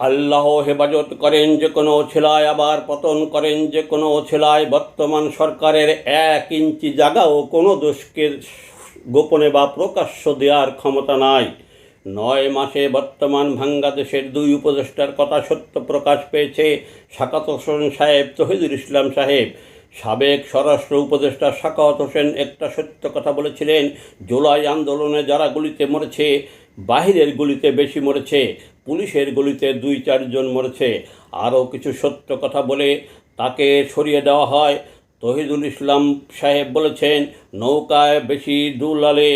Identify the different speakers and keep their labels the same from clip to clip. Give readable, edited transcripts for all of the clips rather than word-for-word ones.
Speaker 1: আল্লাহ হেফাজত করেন যে কোনো ছেলায়, আবার পতন করেন যে কোনো ছেলায়। বর্তমান সরকারের 1 ইঞ্চি জায়গাও কোনো দোষকে গোপনে বা প্রকাশ্য দেওয়ার ক্ষমতা নাই। 9 মাসে বর্তমান বাংলাদেশের 2 উপদেষ্টার কথা সত্য প্রকাশ পেয়েছে। সাখাওয়াত হোসেন সাহেব, তৌহিদুল ইসলাম সাহেব। সাবেক স্বরাষ্ট্র উপদেষ্টা সাখাওয়াত হোসেন একটা সত্য কথা বলেছিলেন, জুলাই আন্দোলনে যারা গুলিতে মরেছে, বাহিরের গুলিতে বেশি মরেছে, পুলিশের গুলিতে 2-4 জন মরেছে। আরও কিছু সত্য কথা বলে তাকে সরিয়ে দেওয়া হয়। তৌহিদুল ইসলাম সাহেব বলেছেন, নৌকায় বেশি দুলালে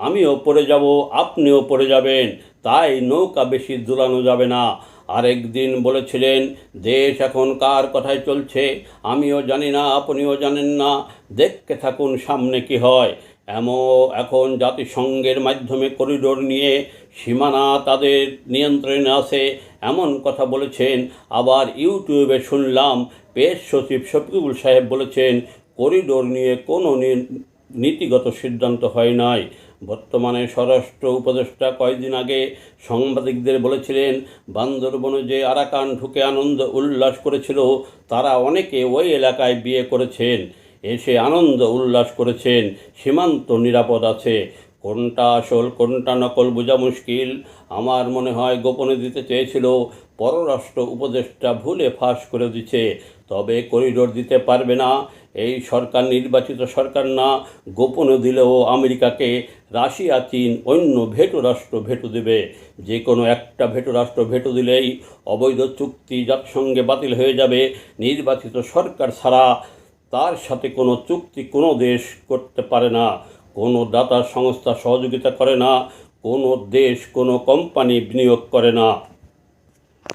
Speaker 1: আমিও পড়ে যাব, আপনিও পড়ে যাবেন, তাই নৌকা বেশি দুলানো যাবে না। আরেকদিন বলেছিলেন, দেশ এখন কার কথায় চলছে আমিও জানি না, আপনিও জানেন না, দেখতে থাকুন সামনে কি হয়। এখন জাতিসংঘের মাধ্যমে করিডোর নিয়ে সীমানা তাদের নিয়ন্ত্রণে আছে, এমন কথা বলেছেন। আবার ইউটিউবে শুনলাম পেশ সচিব শফিকুল সাহেব বলেছেন, করিডোর নিয়ে কোনো নীতিগত সিদ্ধান্ত হয় নাই। বর্তমানে স্বরাষ্ট্র উপদেষ্টা কয়েকদিন আগে সাংবাদিকদের বলেছিলেন, বান্দরবনে যে আরাকান ঢুকে আনন্দ উল্লাস করেছিল, তারা অনেকে ওই এলাকায় বিয়ে করেছেন, এসে আনন্দ উল্লাস করেছেন, সীমান্ত নিরাপদ আছে। কোনটা আসল কোনটা নকল বোঝা মুশকিল। আমার মনে হয় গোপনে দিতে চেয়েছিল, পররাষ্ট্র উপদেষ্টা ভুলে ফাঁস করে দিচ্ছে। তবে করিডোর দিতে পারবে না, এই সরকার নির্বাচিত সরকার না। গোপনে দিলেও আমেরিকাকে, রাশিয়া, চীন অন্য ভেটো রাষ্ট্র ভেটো দেবে। যে কোনো একটা ভেটো রাষ্ট্র ভেটো দিলেই অবৈধ চুক্তি জাতিসংঘে বাতিল হয়ে যাবে। নির্বাচিত সরকার ছাড়া তার সাথে কোনো চুক্তি কোনো দেশ করতে পারে না, কোনো দাতা সংস্থা সহযোগিতা করে না, কোনো দেশ কোনো কোম্পানি বিনিয়োগ করে না।